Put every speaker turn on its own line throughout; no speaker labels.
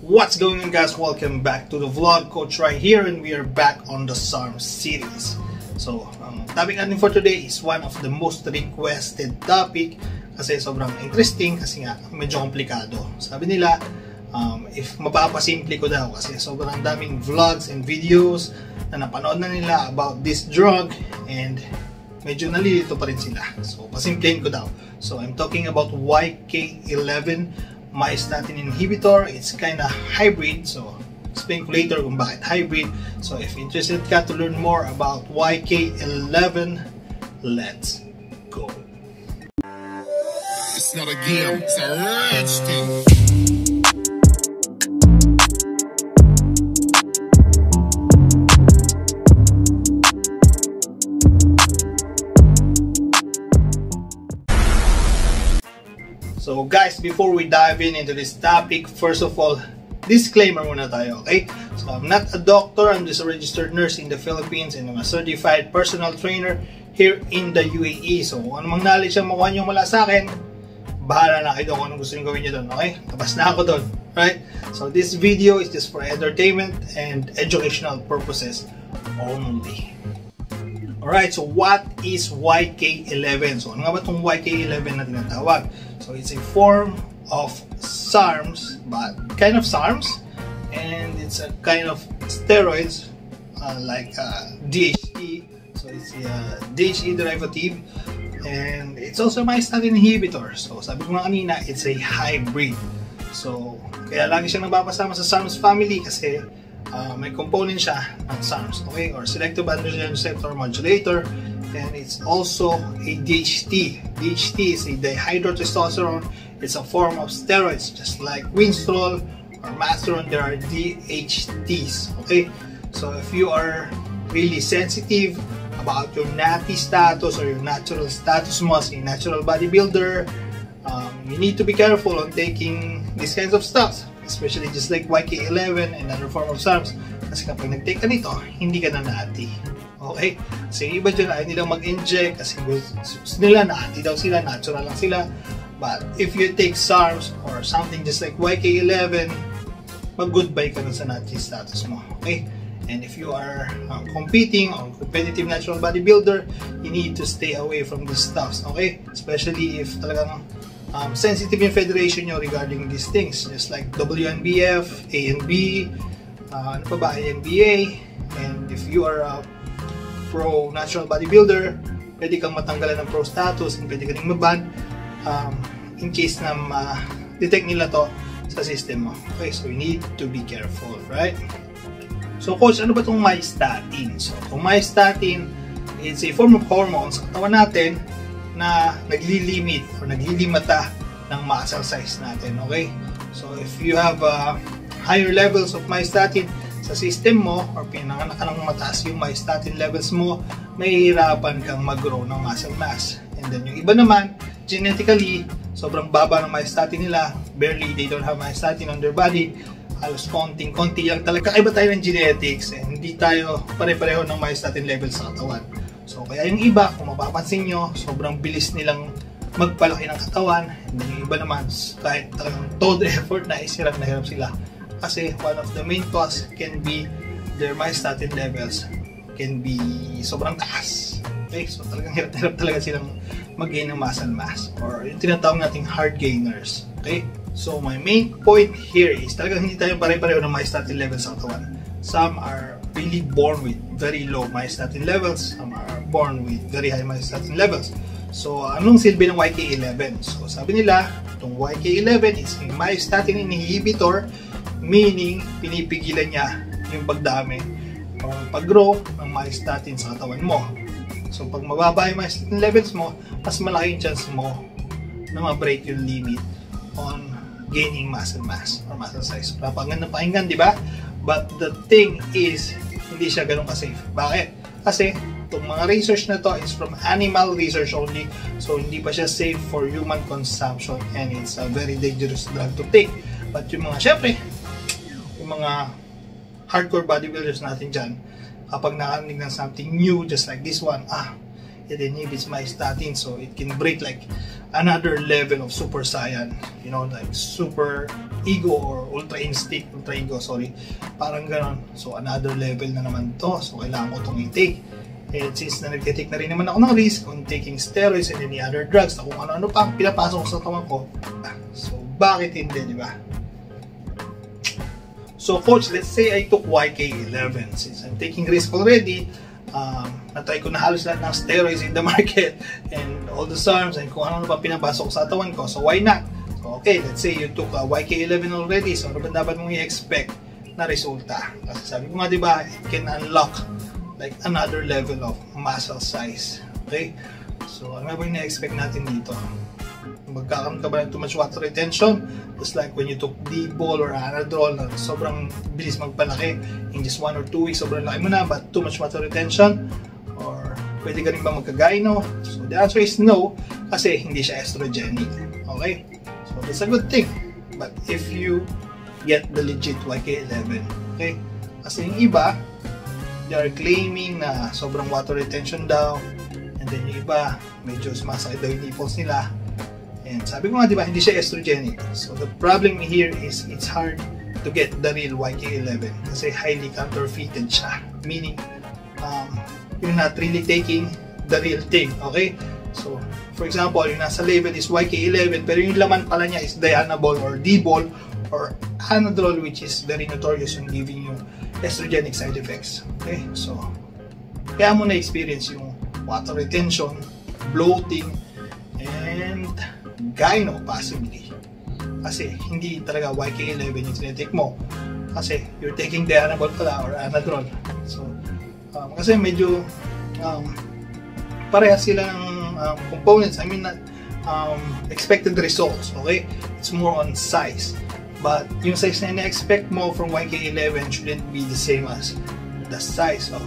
What's going on, guys? Welcome back to the vlog. Coach right here, and we are back on the Sarm series. So, ang topic natin for today is one of the most requested topic kasi sobrang interesting kasi nga medyo komplikado. Sabi nila, if mapapasimple ko daw kasi sobrang daming vlogs and videos na napanood na nila about this drug and medyo nalilito pa rin sila. So, pasimplehin ko daw. So, I'm talking about YK-11 Myostatin inhibitor. It's kind of hybrid, so explain ko later kung bakit hybrid. So if interested ka to learn more about YK-11, let's go.
It's not a game, it's a rich thing.
So guys, before we dive into this topic, first of all, disclaimer muna tayo, okay? So I'm not a doctor, I'm just a registered nurse in the Philippines and I'm a certified personal trainer here in the UAE. So kung anong knowledge ang makuha nyo mula sa akin, bahala na kayo kung anong gusto nyo gawin nyo doon, okay? Tapos na ako doon, right? So this video is just for entertainment and educational purposes only. Alright, so what is YK-11? So ano nga ba itong YK-11 na tinatawag? So it's a form of Sarms, but kind of Sarms, and it's a kind of steroids like DHT. So it's a DHT derivative, and it's also a myostatin inhibitor. So sabi ko nga kanina, it's a hybrid. So kaya lagi siyang nababasama sa Sarms family kasi may component siya ng Sarms, okay, or selective androgen receptor modulator, and it's also a DHT. DHT is a dihydrotestosterone. It's a form of steroids, just like Winstrol or Masteron. There are DHTs, okay. So if you are really sensitive about your natty status or your natural status mo as a natural bodybuilder, you need to be careful on taking these kinds of stuff, especially just like YK-11 and other form of Sarms, kasi kapag nag-take ka nito, hindi ka na naati. Okay? Kasi iba dyan, ayaw nilang mag-inject kasi gusto nila naati daw sila, natural lang sila. But if you take Sarms or something just like YK-11, mag-goodbye ka na sa naati status mo. Okay? And if you are competing or competitive natural bodybuilder, you need to stay away from these stuffs. Okay? Especially if talagang sensitive yung federation nyo regarding these things, just like WNBF, ANB, ano pa ba, ANBA, and if you are a pro natural bodybuilder, pwede kang matanggalan ng pro status and pwede ka rin maban in case na ma-detect nila to sa system mo. Okay, so you need to be careful, right? So coach, ano ba itong myostatin? So itong myostatin, it's a form of hormone sa katawan natin na naglilimit or naglilimata ng muscle size natin, okay? So if you have higher levels of myostatin sa system mo or pinanganak ka ng mataas yung myostatin levels mo, mahihirapan kang mag-grow ng muscle mass. And then yung iba naman, genetically, sobrang baba ng myostatin nila, barely they don't have myostatin on their body, halos konting-konti lang talaga. Kakaiba tayo ng genetics and hindi tayo pare-pareho ng myostatin levels sa katawan. So kaya yung iba, kung mapapansin nyo, sobrang bilis nilang magpalaki ng katawan. And then yung iba naman, kahit talagang todo effort na hirap sila. Kasi one of the main cause can be their myostatin levels can be sobrang taas. Okay, so talagang hirap talaga silang mag-gain ng muscle mass or yung tinatawag nating hard gainers. Okay, so my main point here is talagang hindi tayo pare-pareho ng myostatin levels sa katawan. Some are really born with very low myostatin levels, some are born with very high myostatin levels. So, anong silbi ng YK-11? So, sabi nila, itong YK-11 is a myostatin inhibitor, meaning pinipigilan niya yung pagdami o pag-grow ng myostatin sa katawan mo. So, pag mababa yung myostatin levels mo, mas malaki yung chance mo na ma-break yung limit on gaining muscle mass or muscle size. Napakaganda ng pakinggan, di ba? But the thing is, hindi siya ganun ka-safe. Bakit? Kasi itong mga research na to is from animal research only. So hindi pa siya safe for human consumption and it's a very dangerous drug to take. But yung mga, syempre, yung mga hardcore bodybuilders natin dyan, kapag nakarinig ng something new just like this one, it inhibits myostatin so it can break like another level of super saiyan, you know, like super ego or ultra instinct, ultra ego, sorry, parang ganon. So another level na naman to, so kailangan ko itong i-take. And since na nag-take na rin naman ako ng risk on taking steroids and any other drugs na kung ano-ano pa pinapasok ko sa katawan ko, so bakit hindi, di ba? So coach, let's say I took YK-11, since I'm taking risk already, natry ko na halos lahat ng steroids in the market and all the Sarms and kung ano pa pinapasok sa katawan ko, so why not? So okay, let's say you took YK-11 already, so ano ba dapat mong i-expect na resulta? Kasi sabi ko nga, di ba, it can unlock like another level of muscle size. Okay? So ano ba yung na-expect natin dito? Magkakaroon ka ba ng too much water retention? Just like when you took D-ball or Anadrol na sobrang bilis magpalaki in just 1 or 2 weeks, sobrang laki mo na, but too much water retention? Or pwede ka rin ba magka-gyno? So the answer is no, kasi hindi siya estrogenic. Okay? So that's a good thing. But if you get the legit YK-11, okay? Kasi yung iba, they are claiming na sobrang water retention daw, and then yung iba, medyo sumasakit daw yung nipples nila. And sabi ko nga, di ba, hindi siya estrogenic. So the problem here is it's hard to get the real YK-11 kasi highly counterfeited siya. Meaning, you're not really taking the real thing, okay? So, for example, yung nasa label is YK-11 pero yung laman pala niya is Dianabol or D-ball or Anadrol, which is very notorious in giving you estrogenic side effects. Okay? So, kaya mo na-experience yung water retention, bloating, and gyno possibly. Kasi hindi talaga YK-11 yung tinitake mo. Kasi you're taking Dianabol pala or Anadrol. So, kasi medyo parehas sila ng components. I mean, not expected results. Okay? It's more on size. But yung size na ina-expect mo from YK-11 shouldn't be the same as the size of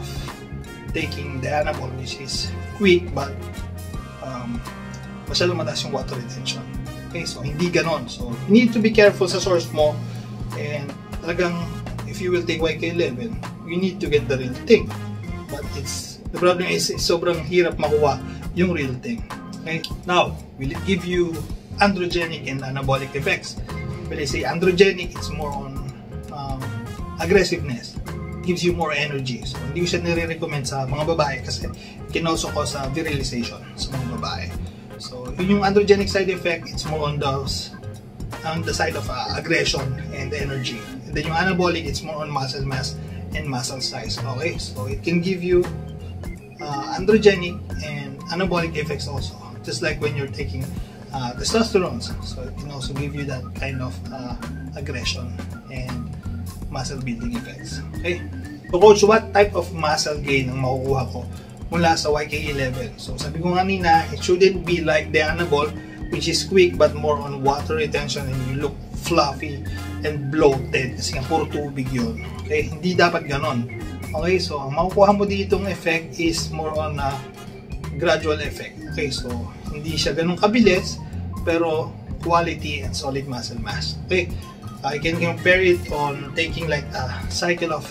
taking Dianabol, which is quick but masyadong mataas yung water retention. Okay, so hindi ganon. So you need to be careful sa source mo, and talagang if you will take YK-11, you need to get the real thing. But the problem is sobrang hirap makuha yung real thing. Okay, now will it give you androgenic and anabolic effects? When I say androgenic, it's more on aggressiveness. It gives you more energy. So hindi ko siya nire-recommend sa mga babae kasi can also cause virilization sa mga babae. So yung androgenic side effect, it's more on the side of aggression and energy. And then yung anabolic, it's more on muscle mass and muscle size. Okay, so it can give you androgenic and anabolic effects also, just like when you're taking testosterone. So it can also give you that kind of aggression and muscle building effects. Okay, so coach, what type of muscle gain ang makukuha ko mula sa YK-11? So sabi ko kanina, it shouldn't be like Dianabol, which is quick but more on water retention and you look fluffy and bloated kasi nga puro tubig yun. Okay, hindi dapat ganon. Okay, so ang makukuha mo ditong effect is more on gradual effect. Okay, so hindi siya ganun kabilis pero quality and solid muscle mass. Okay, I can compare it on taking like a cycle of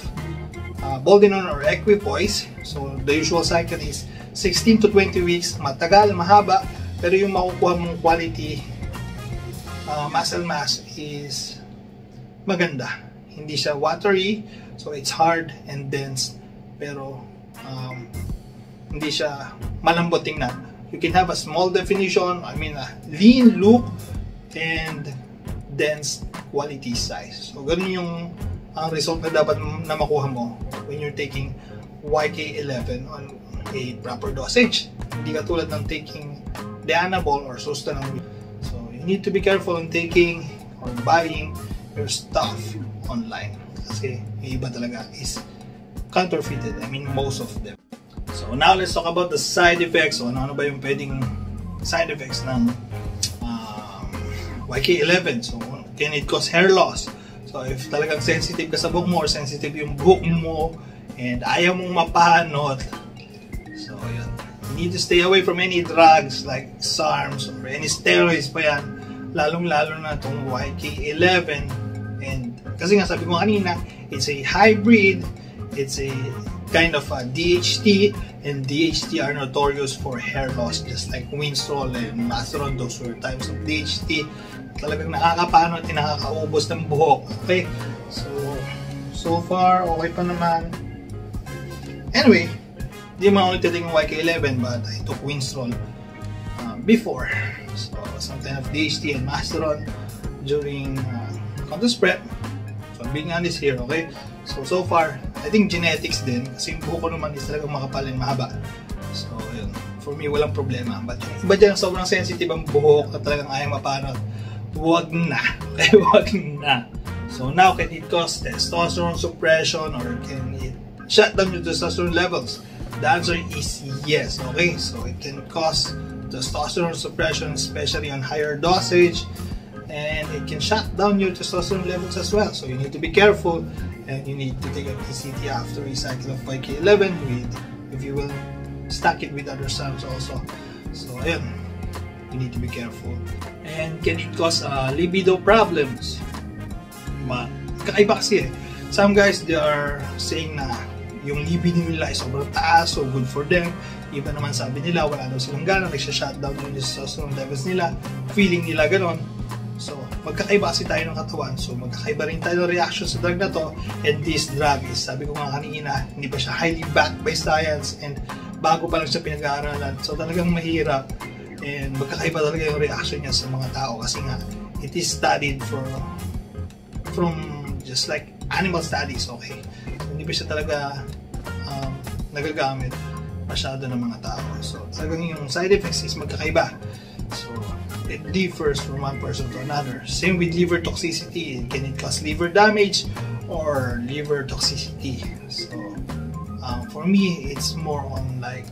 Boldenon or equipoise. So the usual cycle is 16 to 20 weeks, matagal, mahaba, pero yung makukuha mong quality muscle mass is maganda. Hindi siya watery, so it's hard and dense, pero hindi siya malambot tingnan. You can have a small definition, I mean a lean look and dense quality size. So ganun yung result na dapat na makuha mo when you're taking YK-11 on a proper dosage. Hindi katulad ng taking Dianabol or Sustanon. So you need to be careful on taking or buying your stuff online kasi yung iba talaga is counterfeited. I mean most of them. So now let's talk about the side effects. So ano ba yung pwedeng side effects ng YK-11? So can it cause hair loss? So if talagang sensitive ka sa buhok mo or sensitive yung buhok mo and ayaw mong mapanot, so yun, you need to stay away from any drugs like Sarms or any steroids pa yan, lalong-lalo na itong YK-11. And kasi nga sabi ko kanina, it's a hybrid, it's a kind of DHT, and DHT are notorious for hair loss, just like Winstrol and Myostatin. Those were types of DHT. Talagang nakakapano at nakakaubos ng buhok. Okay, so far okay pa naman. Anyway, di mo ako nagtating ng YK-11, but I took Winstrol before. So some kind of DHT and Myostatin during contest prep. So being honest here, okay? So far, I think genetics din, kasi yung buhok ko naman is talagang makapal and mahaba. So yun, for me walang problema. But yung iba dyan sobrang sensitive ang buhok at talagang ayaw mapanot, wag na. Okay, wag na. So now, can it cause testosterone suppression or can it shut down your testosterone levels? The answer is yes. Okay, so it can cause testosterone suppression, especially on higher dosage, and it can shut down your testosterone levels as well. So you need to be careful, and you need to take an ECT after a cycle of YK-11 with, if you will, stack it with other Sarms also. So ayun, you need to be careful. And can it cause libido problems? Kakaiba kasi eh. Some guys, they are saying na yung libido nila ay sobrang taas, so good for them. Iba naman sabi nila, wala daw silang gana, nagsha-shutdown yung testosterone levels nila, feeling nila ganon. So, magkakaiba kasi tayo ng katawan. So, magkakaiba rin tayo ng reaction sa drug na to. And this drug is, sabi ko nga kanina, hindi pa siya highly backed by science and bago pa lang siya pinag-aaralan. So, talagang mahirap. And magkakaiba talaga yung reaction niya sa mga tao kasi nga, it is studied from just like animal studies, okay? So, hindi pa siya talaga nagagamit masyado ng mga tao. So, talagang yung side effects is magkakaiba. So, it differs from one person to another. Same with liver toxicity. Can it cause liver damage or liver toxicity? So, for me, it's more on like,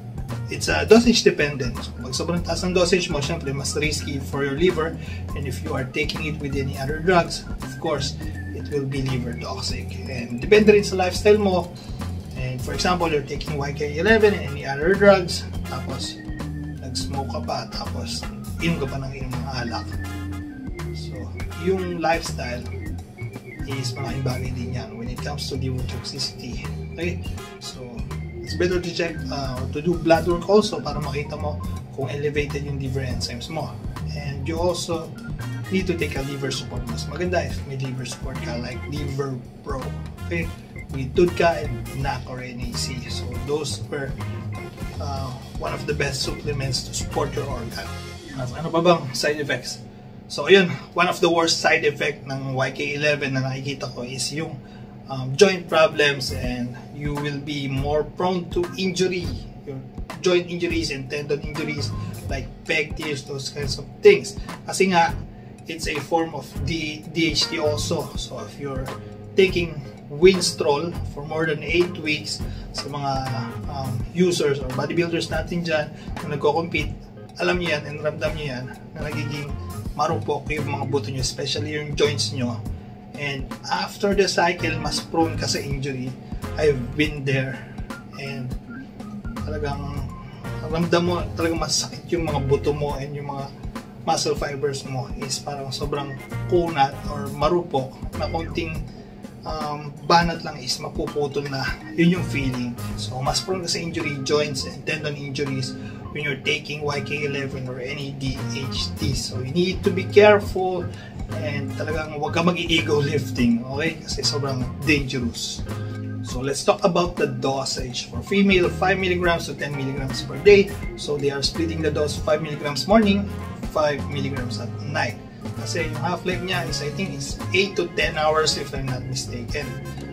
it's dosage dependent. So, pag sobrang taas ng dosage mo, syempre, mas risky for your liver. And if you are taking it with any other drugs, of course, it will be liver toxic. And depende rin sa lifestyle mo. And for example, you're taking YK-11 and any other drugs, tapos nag-smoke ka pa, tapos inom ka pa ng alak. So, yung lifestyle is malaking bagay din yan when it comes to liver toxicity. Okay? So, it's better to check or to do blood work also para makita mo kung elevated yung liver enzymes mo. And you also need to take a liver support. Mas maganda if may liver support ka like Liver Pro. Okay? With TUDCA and NAC or NAC. So those were one of the best supplements to support your organ. Ano pa bang side effects? So ayun, one of the worst side effect ng YK-11 na nakikita ko is yung joint problems, and you will be more prone to injury, your joint injuries and tendon injuries like pec tears, those kinds of things. Kasi nga, it's a form of DHT also. So if you're taking Winstrol for more than 8 weeks, sa mga users or bodybuilders natin dyan na nagko-compete, alam niyo yan and ramdam niyo yan na nagiging marupok yung mga buto niyo, especially yung joints niyo. And after the cycle, mas prone ka sa injury. I've been there, and talagang ramdam mo, talagang masakit yung mga buto mo and yung mga muscle fibers mo is parang sobrang kunat or marupok na konting banat lang is mapuputol na. Yun yung feeling. So, mas prone ka sa injury, joints and tendon injuries when you're taking YK-11 or any DHT. So, you need to be careful and talagang huwag ka mag-ego lifting, okay? Kasi sobrang dangerous. So, let's talk about the dosage. For female, 5 mg to 10 mg per day. So, they are splitting the dose 5 mg morning, 5 mg at night. Kasi yung half-life niya is, I think, is 8 to 10 hours if I'm not mistaken.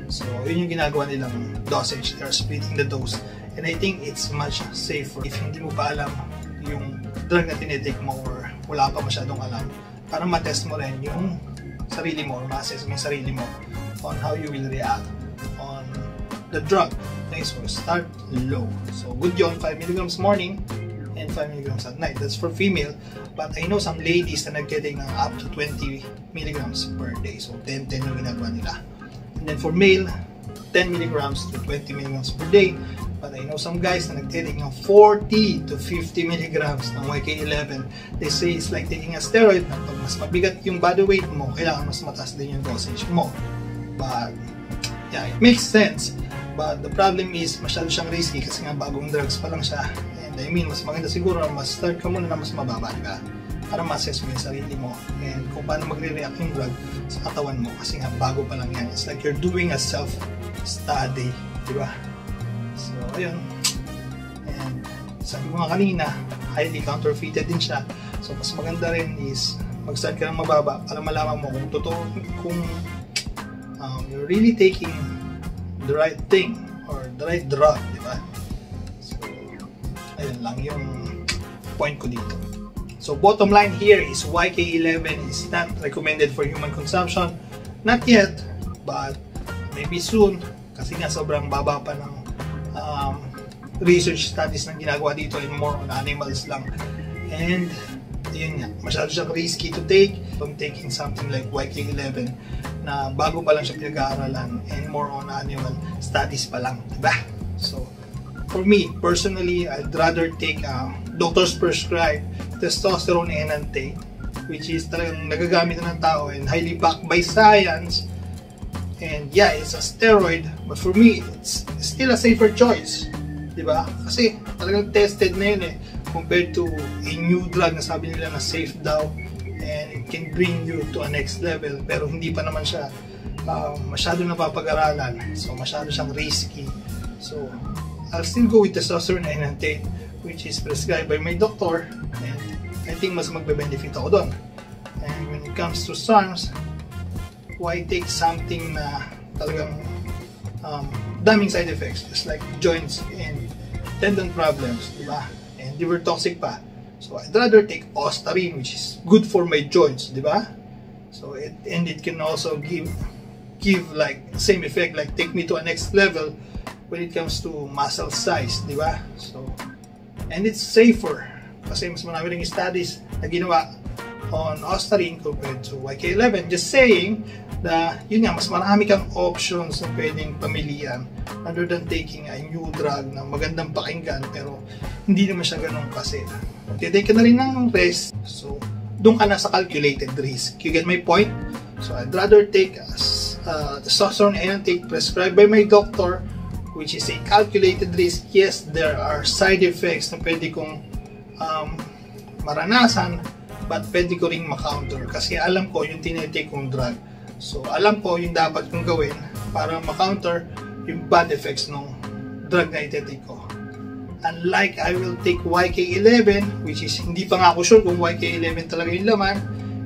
So, yun yung ginagawa nilang dosage. They are splitting the dose. And I think it's much safer if hindi mo pa alam yung drug na tinitake mo or wala pa masyadong alam. Para matest mo rin yung sarili mo or ma-assess mo yung sarili mo on how you will react on the drug. Okay, so start low. So, good yun, 5 mg morning and 5 mg at night. That's for female. But I know some ladies na nag-getting up to 20 mg per day. So 10-10 yung ginagawa nila. And then for male, 10 mg to 20 mg per day. But I know some guys na nag-getting 40 to 50 mg ng YK-11. They say it's like taking a steroid na pag mas mabigat yung body weight mo, kailangan mas mataas din yung dosage mo. But yeah, it makes sense. But the problem is, masyado siyang risky kasi nga bagong drugs pa lang siya. And I mean, mas maganda siguro mas start ka muna na mas mababa, diba? Para ma-assess mo yung sarili mo and kung paano magre-react yung drug sa katawan mo kasi nga bago pa lang yan. It's like you're doing a self-study, diba? So, ayun. And sabi ko nga kanina, highly counterfeited din siya. So, mas maganda rin is mag-start ka ng mababa para malaman mo kung totoo, kung you're really taking the right thing or the right drug, di ba? So, ayun lang yung point ko dito. So, bottom line here is YK-11 is not recommended for human consumption. Not yet, but maybe soon kasi nga sobrang baba pa ng research studies na ginagawa dito and more on animals lang. And yun nga, masyado siyang risky to take. I'm taking something like YK-11 na bago pa lang siya pinag-aaralan and more on animal studies pa lang, diba? So, for me, personally, I'd rather take doctor's prescribed testosterone enanthate, which is talagang nagagamit na ng tao and highly backed by science. And yeah, it's a steroid, but for me, it's still a safer choice, diba? Kasi talagang tested na yun eh, compared to a new drug na sabi nila na safe daw and it can bring you to a next level, pero hindi pa naman siya masyado napapag-aralan, so masyado siyang risky. So I'll still go with testosterone enanthate, which is prescribed by my doctor, and I think mas magbe-benefit ako doon. And when it comes to Sarms, why take something na talagang daming side effects, just like joints and tendon problems, diba? And they were toxic pa. So I'd rather take Myostatin, which is good for my joints, diba? So it can also give like same effect, like take me to a next level when it comes to muscle size, diba? So, and it's safer kasi mas marami ring studies na ginawa on Myostatin compared to YK-11, just saying na yun nga, mas marami kang options na pwedeng pamilian rather than taking a new drug na magandang pakinggan pero hindi naman siya ganun kasi. Magtitake ka na rin ng rest, so doon ka na sa calculated risk. You get my point? So I'd rather take testosterone enanthate prescribed by my doctor, which is a calculated risk. Yes, there are side effects na pwede kong maranasan, but pwede ko ring ma-counter kasi alam ko yung tinitake kong drug. So alam ko yung dapat kong gawin para ma-counter yung bad effects ng drug na ititake ko. Unlike I will take YK-11, which is hindi pa nga ako sure kung YK-11 talaga yung laman,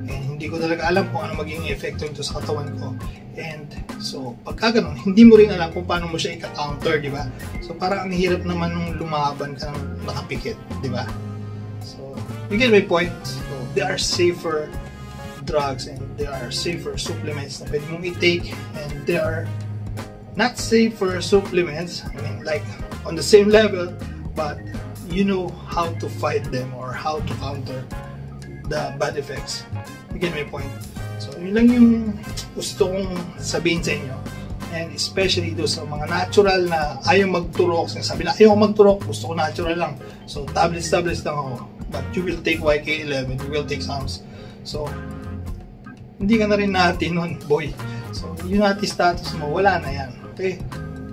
and hindi ko talaga alam kung ano magiging epekto nito sa katawan ko. And so pagka ganun, hindi mo rin alam kung paano mo siya i-counter, di ba? So parang ang hirap naman nung lumaban ka ng nakapikit, di ba? So you get my point? So there are safer drugs and there are safer supplements na pwede mong i-take, and there are not safer supplements, I mean like on the same level, but you know how to fight them or how to counter the bad effects. You get my point? So yun lang yung gusto kong sabihin sa inyo, and especially do sa mga natural na ayaw magturok. Sabi na ayaw magturok, gusto ko natural lang, so tablets lang ako, but you will take YK-11, you will take Sarms. So hindi ka na rin natin nun, boy. So yung natin status mo, wala na yan, okay?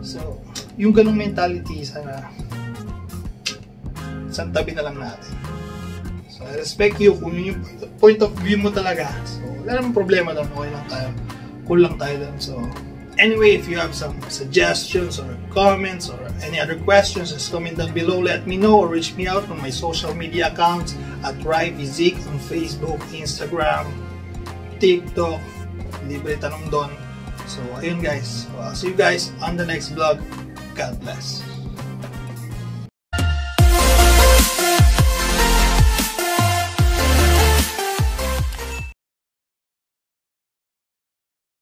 So yung ganung mentality, sana tabi na lang natin. So I respect you kung yun yung point of view mo talaga. So wala namang problema doon, okay lang tayo, cool lang tayo doon. So anyway, if you have some suggestions or comments or any other questions, just comment down below, let me know, or reach me out on my social media accounts at Physique on Facebook, Instagram, TikTok, libre tanong doon. So ayun guys, so I'll see you guys on the next vlog. God bless.